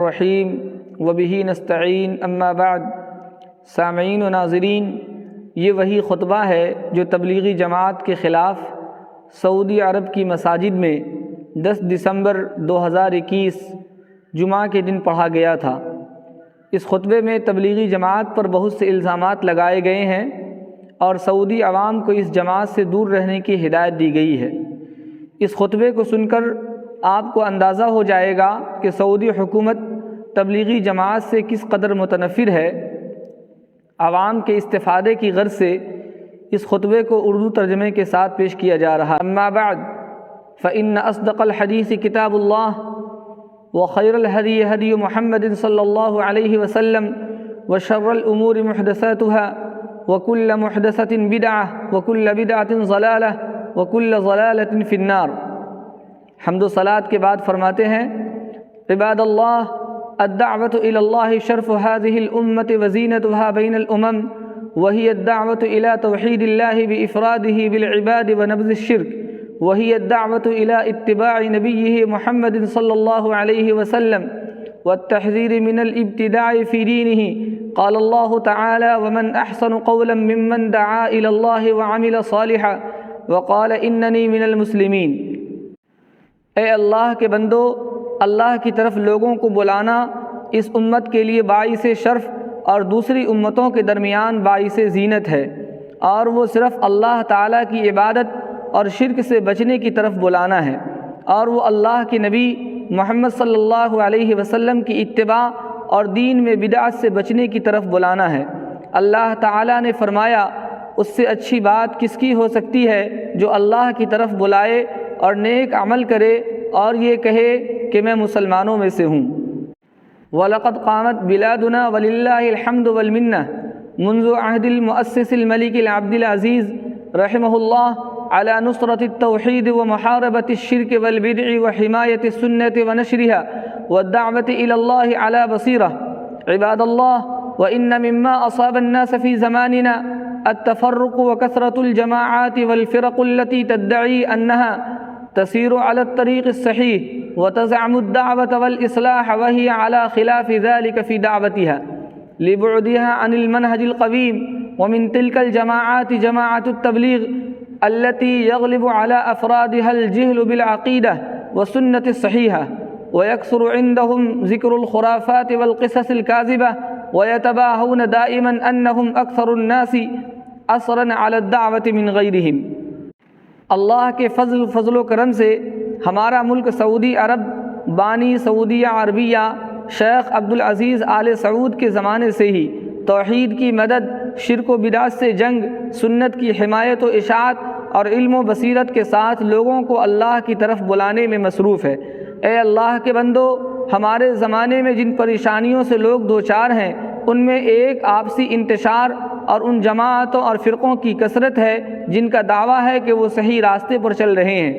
الرحیم وبہ نستعین اما بعد۔ سامعین و ناظرین، یہ وہی خطبہ ہے جو تبلیغی جماعت کے خلاف سعودی عرب کی مساجد میں 10 دسمبر 2021 جمعہ کے دن پڑھا گیا تھا۔ اس خطبے میں تبلیغی جماعت پر بہت سے الزامات لگائے گئے ہیں اور سعودی عوام کو اس جماعت سے دور رہنے کی ہدایت دی گئی ہے۔ اس خطبے کو سن کر آپ کو اندازہ ہو جائے گا کہ سعودی حکومت تبلیغی جماعت سے کس قدر متنفر ہے۔ عوام کے استفادے کی غرض سے اس خطبے کو اردو ترجمے کے ساتھ پیش کیا جا رہا ہے۔ اما بعد فإن أصدق الحديث كتاب الله وخير الهدي هدي محمد صلى الله عليه وسلم وشر الأمور محدثاتها وكل محدثة بدعة وكل بدعة ضلالة وكل ضلالة في النار۔ حمد و صلات کے بعد فرماتے ہیں: عباد اللہ، الدعوة إلى الله شرف هذه الأمة وزينتها بين الأمم، وهي الدعوة إلى توحيد الله بإفراده بالعباد ونبذ الشرك، وهي الدعوة إلى اتباع نبيه محمد صلى الله عليه وسلم والتحذير من الابتداع في دينه۔ قال الله تعالى: ومن أحسن قولا ممن دعا إلى الله وعمل صالحا وقال إنني من المسلمين۔ اے اللہ کے بندو، اللہ کی طرف لوگوں کو بلانا اس امت کے لیے باعث شرف اور دوسری امتوں کے درمیان باعث زینت ہے، اور وہ صرف اللہ تعالیٰ کی عبادت اور شرک سے بچنے کی طرف بلانا ہے، اور وہ اللہ کے نبی محمد صلی اللہ علیہ وسلم کی اتباع اور دین میں بدعت سے بچنے کی طرف بلانا ہے۔ اللہ تعالیٰ نے فرمایا: اس سے اچھی بات کس کی ہو سکتی ہے جو اللہ کی طرف بلائے اور نیک عمل کرے اور یہ کہے کہ میں مسلمانوں میں سے ہوں۔ وَلَقَدْ قَامَتْ بِلَادُنَا وَلِلَّهِ الْحَمْدُ وَالْمِنَّةُ مُنذ عهد المؤسس الملك العبد العزيز رحمه الله على نصرة التوحيد ومحاربة الشرك والبدع وحماية السنة ونشرها والدعوة إلى الله على بصيرة۔ عباد الله، وإن مما أصاب الناس في زماننا التفرق وكثرة الجماعات والفرق التي تدعي أنها تسير على الطريق الصحيح وتزعم الدعوة والإصلاح وهي على خلاف ذلك في دعوتها لبعدها عن المنهج القويم۔ ومن تلك الجماعات جماعة التبليغ التي يغلب على أفرادها الجهل بالعقيدة والسنة الصحيحة، ويكثر عندهم ذكر الخرافات والقصص الكاذبة، ويتباهون دائما أنهم أكثر الناس أثرا على الدعوة من غيرهم۔ اللہ کے فضل و کرم سے ہمارا ملک سعودی عرب بانی سعودیہ عربیہ شیخ عبدالعزیز آل سعود کے زمانے سے ہی توحید کی مدد، شرک و بدعت سے جنگ، سنت کی حمایت و اشاعت اور علم و بصیرت کے ساتھ لوگوں کو اللہ کی طرف بلانے میں مصروف ہے۔ اے اللہ کے بندو، ہمارے زمانے میں جن پریشانیوں سے لوگ دوچار ہیں ان میں ایک آپسی انتشار اور ان جماعتوں اور فرقوں کی کثرت ہے جن کا دعویٰ ہے کہ وہ صحیح راستے پر چل رہے ہیں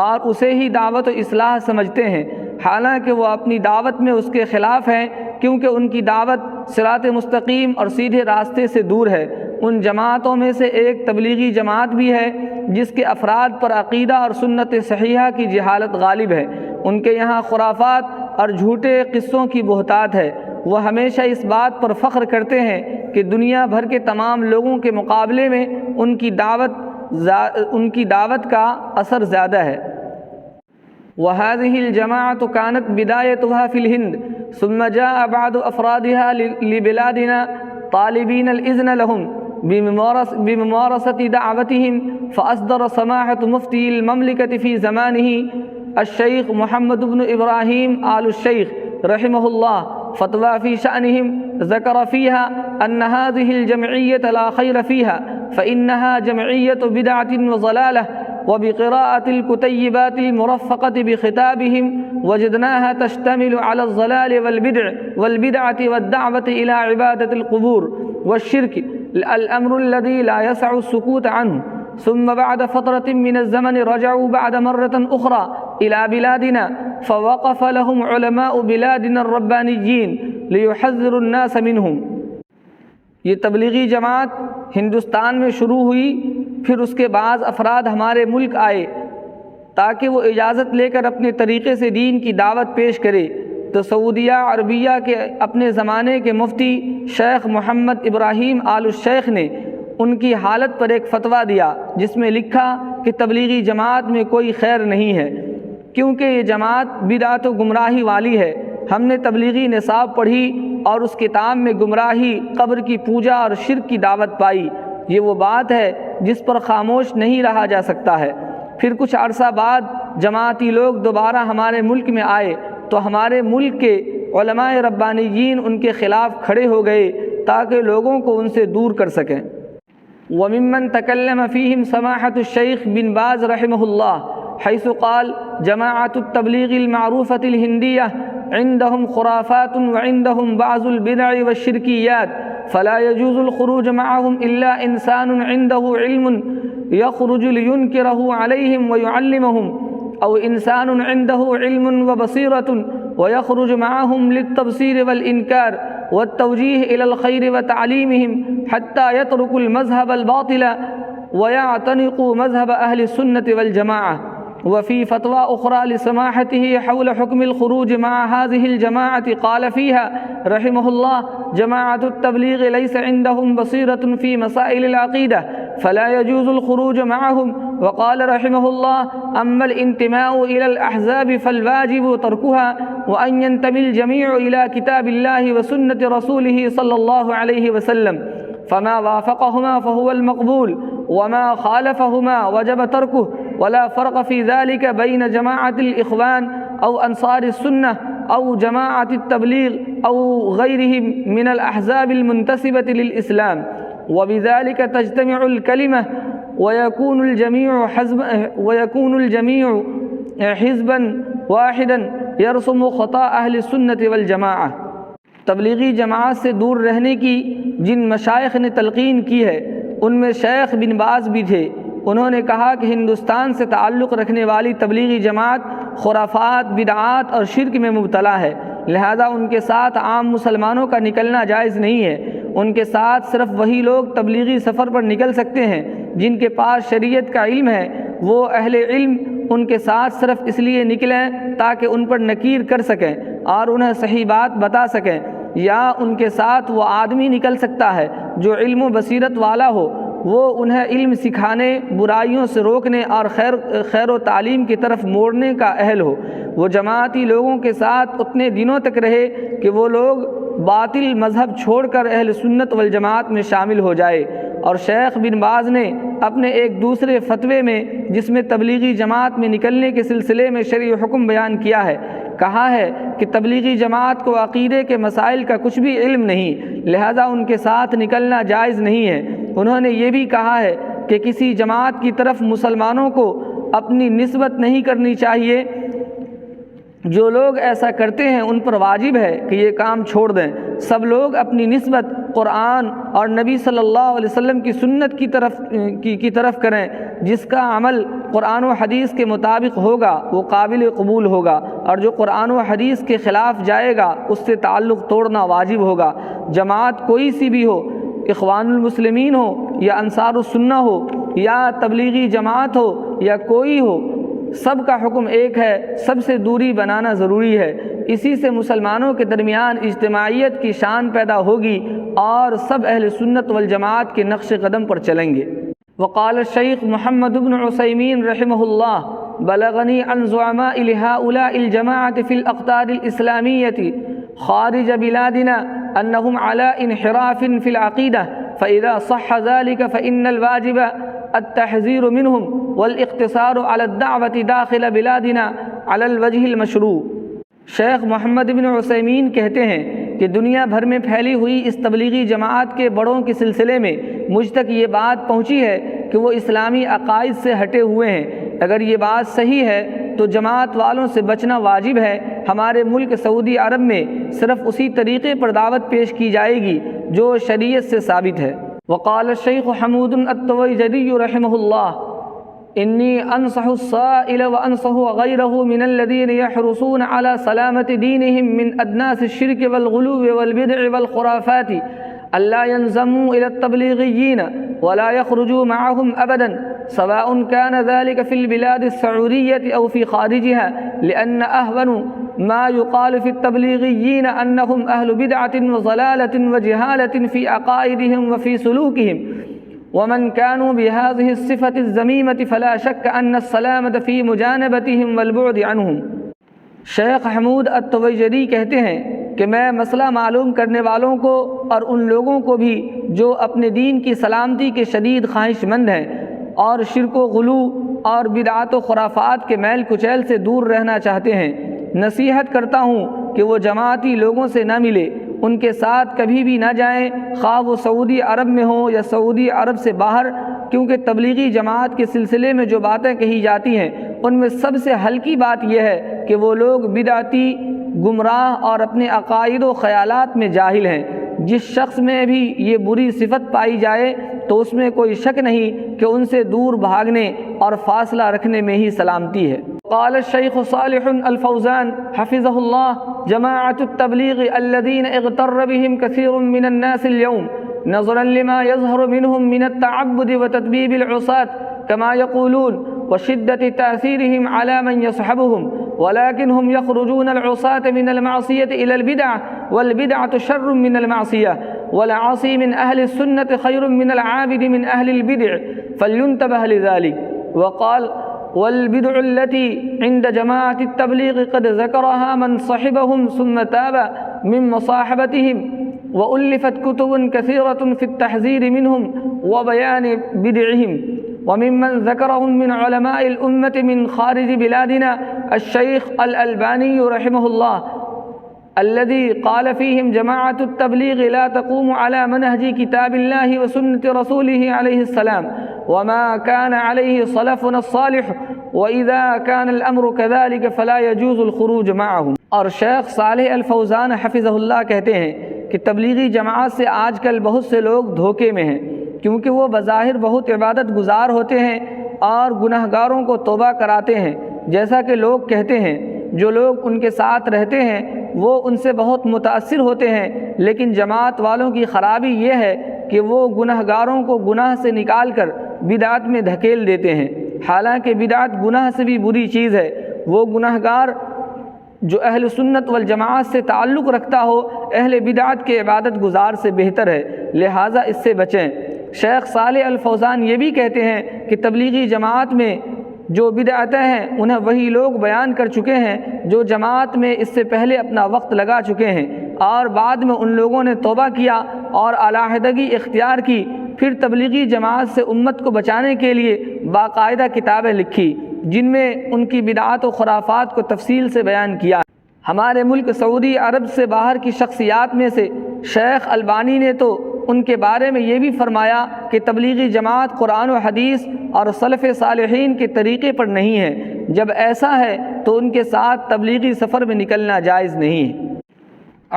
اور اسے ہی دعوت و اصلاح سمجھتے ہیں، حالانکہ وہ اپنی دعوت میں اس کے خلاف ہیں، کیونکہ ان کی دعوت صراط مستقیم اور سیدھے راستے سے دور ہے۔ ان جماعتوں میں سے ایک تبلیغی جماعت بھی ہے جس کے افراد پر عقیدہ اور سنت صحیحہ کی جہالت غالب ہے۔ ان کے یہاں خرافات اور جھوٹے قصوں کی بہتات ہے۔ وہ ہمیشہ اس بات پر فخر کرتے ہیں کہ دنیا بھر کے تمام لوگوں کے مقابلے میں ان کی دعوت کا اثر زیادہ ہے۔ وهذه الجماعة كانت بدايتها في الهند، ثم جاء بعض أفرادها لبلادنا طالبين الإذن لهم بممارسة دعوتهم، فأصدر سماحة مفتي المملكة في زمانه الشيخ محمد بن إبراهيم آل الشيخ رحمه الله فتوى في شأنهم، ذكر فيها أن هذه الجمعية لا خير فيها فإنها جمعية بدعة وضلالة، وبقراءة الكتيبات المرفقة بخطابهم وجدناها تشتمل على الضلال والبدعة والدعوة إلى عبادة القبور والشرك، الأمر الذي لا يسع السكوت عنه۔ ثم بعد فترة من الزمن رجعوا بعد مرة أخرى إلى بلادنا، فوقف لهم علماء بلادنا الربانيين ليحذروا الناس منهم۔ یہ تبلیغی جماعت ہندوستان میں شروع ہوئی، پھر اس کے بعض افراد ہمارے ملک آئے تاکہ وہ اجازت لے کر اپنے طریقے سے دین کی دعوت پیش کرے، تو سعودیہ عربیہ کے اپنے زمانے کے مفتی شیخ محمد ابراہیم آل الشیخ نے ان کی حالت پر ایک فتویٰ دیا جس میں لکھا کہ تبلیغی جماعت میں کوئی خیر نہیں ہے، کیونکہ یہ جماعت بدعت و گمراہی والی ہے۔ ہم نے تبلیغی نصاب پڑھی اور اس کتاب میں گمراہی، قبر کی پوجا اور شرک کی دعوت پائی۔ یہ وہ بات ہے جس پر خاموش نہیں رہا جا سکتا ہے۔ پھر کچھ عرصہ بعد جماعتی لوگ دوبارہ ہمارے ملک میں آئے تو ہمارے ملک کے علماء ربانیین ان کے خلاف کھڑے ہو گئے تاکہ لوگوں کو ان سے دور کر سکیں۔ وممن تکلم فیہم سماحۃ الشیخ بن باز رحمہ اللہ حیث قال جماعت التبلیغ المعروفۃ الہندیہ عندهم خرافات وعندهم بعض البدع والشرکیات فلا يجوز الخروج معهم إلا إنسان عنده علم يخرج لينكره عليهم ويعلمهم، أو إنسان عنده علم وبصيرة ويخرج معهم للتبصير والإنكار والتوجيه إلى الخير وتعليمهم حتى يتركوا المذهب الباطل ويعتنقوا مذهب أهل السنة والجماعة۔ وفي فتوى أخرى لسماحته حول حكم الخروج مع هذه الجماعة قال فيها رحمه الله جماعة التبليغ ليس عندهم بصيرة في مسائل العقيدة فلا يجوز الخروج معهم، وقال رحمه الله أما الانتماء إلى الأحزاب فالواجب تركها وأن ينتمي الجميع إلى كتاب الله وسنة رسوله صلى الله عليه وسلم، فما وافقهما فهو المقبول وما خالفهما وجب تركه، ولا فرق في ذلك بين جماعة الإخوان أو أنصار السنة أو جماعة التبليغ أو غيرهم من الأحزاب المنتسبة للإسلام، وبذلك تجتمع الكلمة ويكون الجميع حزبا واحدا يرسم خطا أهل السنة والجماعة۔ تبلیغی جماعت سے دور رہنے کی جن مشائخ نے تلقین کی ہے ان میں شیخ بن باز بھی تھے۔ انہوں نے کہا کہ ہندوستان سے تعلق رکھنے والی تبلیغی جماعت خرافات، بدعات اور شرک میں مبتلا ہے، لہذا ان کے ساتھ عام مسلمانوں کا نکلنا جائز نہیں ہے۔ ان کے ساتھ صرف وہی لوگ تبلیغی سفر پر نکل سکتے ہیں جن کے پاس شریعت کا علم ہے۔ وہ اہل علم ان کے ساتھ صرف اس لیے نکلیں تاکہ ان پر نکیر کر سکیں اور انہیں صحیح بات بتا سکیں، یا ان کے ساتھ وہ آدمی نکل سکتا ہے جو علم و بصیرت والا ہو، وہ انہیں علم سکھانے، برائیوں سے روکنے اور خیر و تعلیم کی طرف موڑنے کا اہل ہو۔ وہ جماعتی لوگوں کے ساتھ اتنے دنوں تک رہے کہ وہ لوگ باطل مذہب چھوڑ کر اہل سنت والجماعت میں شامل ہو جائے۔ اور شیخ بن باز نے اپنے ایک دوسرے فتوے میں جس میں تبلیغی جماعت میں نکلنے کے سلسلے میں شرعی حکم بیان کیا ہے، کہا ہے کہ تبلیغی جماعت کو عقیدے کے مسائل کا کچھ بھی علم نہیں، لہذا ان کے ساتھ نکلنا جائز نہیں ہے۔ انہوں نے یہ بھی کہا ہے کہ کسی جماعت کی طرف مسلمانوں کو اپنی نسبت نہیں کرنی چاہیے۔ جو لوگ ایسا کرتے ہیں ان پر واجب ہے کہ یہ کام چھوڑ دیں۔ سب لوگ اپنی نسبت قرآن اور نبی صلی اللہ علیہ وسلم کی سنت کی طرف کریں۔ جس کا عمل قرآن و حدیث کے مطابق ہوگا وہ قابل قبول ہوگا، اور جو قرآن و حدیث کے خلاف جائے گا اس سے تعلق توڑنا واجب ہوگا۔ جماعت کوئی سی بھی ہو، اخوان المسلمین ہو یا انصار السنہ ہو یا تبلیغی جماعت ہو یا کوئی ہو، سب کا حکم ایک ہے، سب سے دوری بنانا ضروری ہے۔ اسی سے مسلمانوں کے درمیان اجتماعیت کی شان پیدا ہوگی اور سب اہل سنت والجماعت کے نقش قدم پر چلیں گے۔ وقال الشیخ محمد بن عثیمین رحمہ اللہ بلغنی عن زعماء لهؤلاء الجماعة في الأقطار الإسلامية خارج بلادنا أنهم على انحراف في العقيدة، فإذا صح ذلك فإن الواجب التحذير منهم والاقتصار على الدعوة داخل بلادنا على الوجه المشروع۔ شیخ محمد بن عثیمین کہتے ہیں کہ دنیا بھر میں پھیلی ہوئی اس تبلیغی جماعت کے بڑوں کے سلسلے میں مجھ تک یہ بات پہنچی ہے کہ وہ اسلامی عقائد سے ہٹے ہوئے ہیں۔ اگر یہ بات صحیح ہے تو جماعت والوں سے بچنا واجب ہے۔ ہمارے ملک سعودی عرب میں صرف اسی طریقے پر دعوت پیش کی جائے گی جو شریعت سے ثابت ہے۔ وقال الشیخ حمود الطویجری رحمہ اللہ انی انصح السائل وانصح غیرہ من الذین یحرصون علی سلامت دینہم من ادناس الشرک والغلو والبدع والخرافات ألا ينضموا إلى التبليغيين ولا يخرجوا معهم أبدا سواء كان ذلك في البلاد السعودية أو في خارجها، لأن أهون ما يقال في التبليغيين أنهم أهل بدعة وضلالة وجهالة في عقائدهم وفي سلوكهم، ومن كانوا بهذه الصفة الذميمة فلا شك أن السلامة في مجانبتهم والبعد عنهم۔ شیخ حمود التویجری کہتے ہیں کہ میں مسئلہ معلوم کرنے والوں کو اور ان لوگوں کو بھی جو اپنے دین کی سلامتی کے شدید خواہش مند ہیں اور شرک و غلو اور بدعات و خرافات کے میل کچیل سے دور رہنا چاہتے ہیں، نصیحت کرتا ہوں کہ وہ جماعتی لوگوں سے نہ ملے، ان کے ساتھ کبھی بھی نہ جائیں، خواہ وہ سعودی عرب میں ہوں یا سعودی عرب سے باہر، کیونکہ تبلیغی جماعت کے سلسلے میں جو باتیں کہی جاتی ہیں ان میں سب سے ہلکی بات یہ ہے کہ وہ لوگ بدعتی، گمراہ اور اپنے عقائد و خیالات میں جاہل ہیں۔ جس شخص میں بھی یہ بری صفت پائی جائے تو اس میں کوئی شک نہیں کہ ان سے دور بھاگنے اور فاصلہ رکھنے میں ہی سلامتی ہے۔ قال الشيخ صالح الفوزان حفظه الله جماعة التبلیغ الذين اغتر بهم كثير من الناس اليوم نظرا لما يظهر منهم من التعبد وتدبيب العصاة كما يقولون وشدة تأثيرهم على من يصحبهم، ولكن هم يخرجون العصاة من المعصية إلى البدعة، والبدعة شر من المعصية، والعاصي من أهل السنة خير من العابد من أهل البدع، فلينتبه لذلك۔ وقال والبدع التي عند جماعة التبلیغ قد ذكرها من صحبهم ثم تاب من مصاحبتهم، وألفت كتب كثيرة في التحذير منهم وبيان بدعهم، وممن ذكرهم من علماء الأمة من خارج بلادنا الشيخ الألباني رحمه الله الذي قال فيهم جماعة التبلیغ لا تقوم على منهج كتاب الله وسنة رسوله عليه السلام وما كان عليه سلفنا الصالح، وإذا كان الأمر كذلك فلا يجوز الخروج معهم۔ اور شیخ صالح الفوزان حفظہ اللہ کہتے ہیں کہ تبلیغی جماعت سے آج کل بہت سے لوگ دھوکے میں ہیں، کیونکہ وہ بظاہر بہت عبادت گزار ہوتے ہیں اور گناہگاروں کو توبہ کراتے ہیں، جیسا کہ لوگ کہتے ہیں۔ جو لوگ ان کے ساتھ رہتے ہیں وہ ان سے بہت متاثر ہوتے ہیں، لیکن جماعت والوں کی خرابی یہ ہے کہ وہ گناہگاروں کو گناہ سے نکال کر بدعت میں دھکیل دیتے ہیں، حالانکہ بدعت گناہ سے بھی بری چیز ہے۔ وہ گناہگار جو اہل سنت والجماعت سے تعلق رکھتا ہو اہل بدعت کے عبادت گزار سے بہتر ہے، لہٰذا اس سے بچیں۔ شیخ صالح الفوزان یہ بھی کہتے ہیں کہ تبلیغی جماعت میں جو بدعتیں ہیں انہیں وہی لوگ بیان کر چکے ہیں جو جماعت میں اس سے پہلے اپنا وقت لگا چکے ہیں، اور بعد میں ان لوگوں نے توبہ کیا اور علیحدگی اختیار کی، پھر تبلیغی جماعت سے امت کو بچانے کے لیے باقاعدہ کتابیں لکھی جن میں ان کی بدعات و خرافات کو تفصیل سے بیان کیا۔ ہمارے ملک سعودی عرب سے باہر کی شخصیات میں سے شیخ البانی نے تو ان کے بارے میں یہ بھی فرمایا کہ تبلیغی جماعت قرآن و حدیث اور سلف صالحین کے طریقے پر نہیں ہے۔ جب ایسا ہے تو ان کے ساتھ تبلیغی سفر میں نکلنا جائز نہیں ہے۔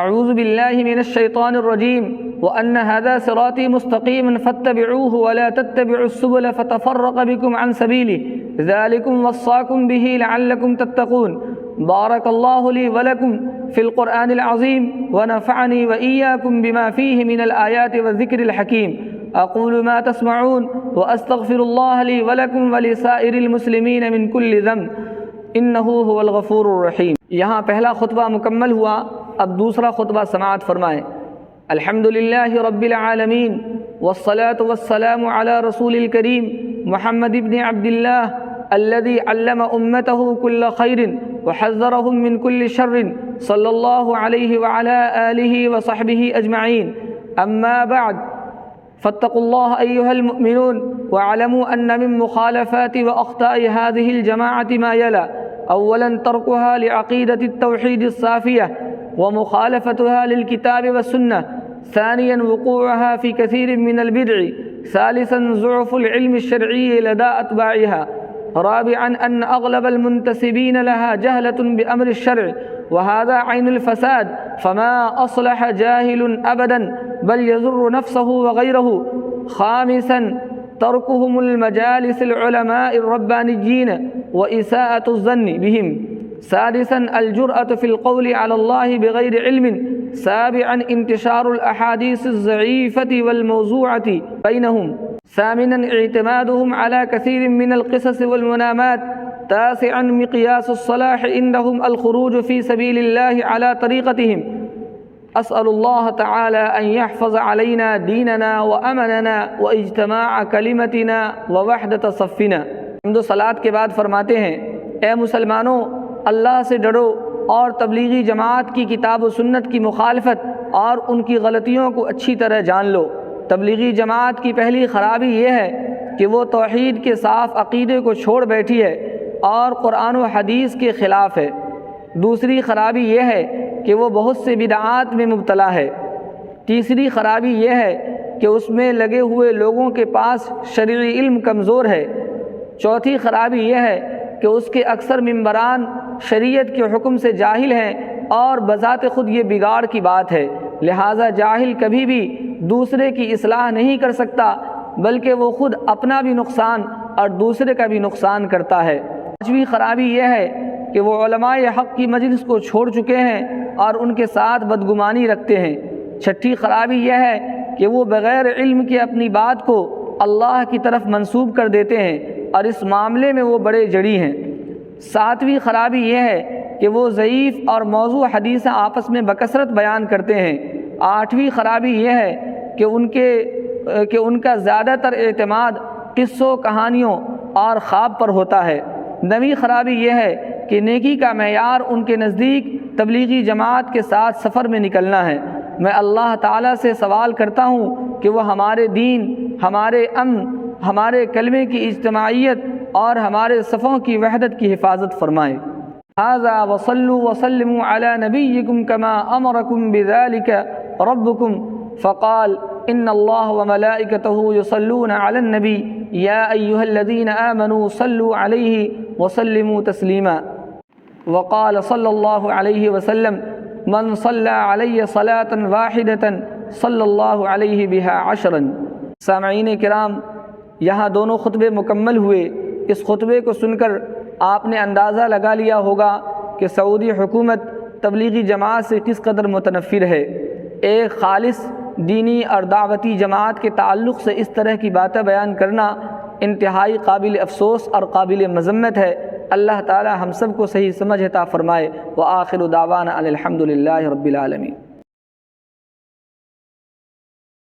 اعوذ باللہ من الشیطان الرجیم وان ھذا صراطی مستقیما فاتبعوه ولا تتبعوا السبل فتفرق بکم عن سبیلہ ذلکم وصاکم بہ لعلکم تتقون۔ بارک اللہ لی ولکم فی القرآن العظیم ونفعنی وإیاکم بما فیہ من الآیات والذکر الحکیم۔ اقول ما تسمعون واستغفر اللہ لی ولکم ولسائر المسلمین من کل ذنب انہ هو الغفور الرحیم۔ یہاں پہلا خطبہ مکمل ہوا، اب دوسرا خطبہ سماعت فرمائیں۔ الحمدللہ رب العالمین والصلاة والسلام علی رسول الکریم محمد ابن عبداللہ الذي علم أمته كل خير وحذرهم من كل شر صلى الله عليه وعلى آله وصحبه أجمعين، أما بعد فاتقوا الله أيها المؤمنون واعلموا أن من مخالفات وأخطاء هذه الجماعة ما يلى: أولا تركها لعقيدة التوحيد الصافية ومخالفتها للكتاب والسنة، ثانيا وقوعها في كثير من البدع، ثالثا ضعف العلم الشرعي لدى أتباعها، رابعا أن أغلب المنتسبين لها جهلة بأمر الشرع وهذا عين الفساد، فما أصلح جاهل أبدا بل يضر نفسه وغيره، خامسا تركهم المجالس العلماء الربانيين وإساءة الظن بهم، سادسا الجرأة في القول على الله بغير علم، سابعا انتشار الأحاديث الضعيفة والموضوعة بينهم، ثامنا اعتمادهم على كثير من القصص والمنامات، تاسعا مقياس الصلاح عندهم الخروج في سبيل الله على طريقتهم. أسأل الله تعالى أن يحفظ علينا ديننا وأمننا واجتماع كلمتنا ووحدة صفنا. حمد و صلات کے بعد فرماتے ہیں، اے مسلمانوں، اللہ سے ڈرو اور تبلیغی جماعت کی کتاب و سنت کی مخالفت اور ان کی غلطیوں کو اچھی طرح جان لو۔ تبلیغی جماعت کی پہلی خرابی یہ ہے کہ وہ توحید کے صاف عقیدے کو چھوڑ بیٹھی ہے اور قرآن و حدیث کے خلاف ہے۔ دوسری خرابی یہ ہے کہ وہ بہت سے بدعات میں مبتلا ہے۔ تیسری خرابی یہ ہے کہ اس میں لگے ہوئے لوگوں کے پاس شرعی علم کمزور ہے۔ چوتھی خرابی یہ ہے کہ اس کے اکثر ممبران شریعت کے حکم سے جاہل ہیں اور بذات خود یہ بگاڑ کی بات ہے، لہٰذا جاہل کبھی بھی دوسرے کی اصلاح نہیں کر سکتا، بلکہ وہ خود اپنا بھی نقصان اور دوسرے کا بھی نقصان کرتا ہے۔ پانچویں خرابی یہ ہے کہ وہ علماء حق کی مجلس کو چھوڑ چکے ہیں اور ان کے ساتھ بدگمانی رکھتے ہیں۔ چھٹی خرابی یہ ہے کہ وہ بغیر علم کے اپنی بات کو اللہ کی طرف منسوب کر دیتے ہیں اور اس معاملے میں وہ بڑے جڑی ہیں۔ ساتویں خرابی یہ ہے کہ وہ ضعیف اور موضوع حدیث آپس میں بکثرت بیان کرتے ہیں۔ آٹھویں خرابی یہ ہے کہ ان کا زیادہ تر اعتماد قصوں، کہانیوں اور خواب پر ہوتا ہے۔ نویں خرابی یہ ہے کہ نیکی کا معیار ان کے نزدیک تبلیغی جماعت کے ساتھ سفر میں نکلنا ہے۔ میں اللہ تعالیٰ سے سوال کرتا ہوں کہ وہ ہمارے دین، ہمارے امن، ہمارے کلمے کی اجتماعیت اور ہمارے صفوں کی وحدت کی حفاظت فرمائے۔ ھذا وصلوا وسلموا علی نبیکم کما امرکم بذلک ربکم فقال ان اللہ وملائکتہ یصلون علی النبی یا ایھا الذین آمنوا صلوا علیہ وسلموا تسلیما۔ وقال صلی اللہ علیہ وسلم من صلی علی صلاۃ واحدۃ صلی اللہ علیہ بہا عشرا۔ سامعین کرام، یہاں دونوں خطبے مکمل ہوئے۔ اس خطبے کو سن کر آپ نے اندازہ لگا لیا ہوگا کہ سعودی حکومت تبلیغی جماعت سے کس قدر متنفر ہے۔ ایک خالص دینی اور دعوتی جماعت کے تعلق سے اس طرح کی باتیں بیان کرنا انتہائی قابل افسوس اور قابل مذمت ہے۔ اللہ تعالی ہم سب کو صحیح سمجھ عطا فرمائے۔ وآخر دعوانا ان الحمد للہ رب العالمین۔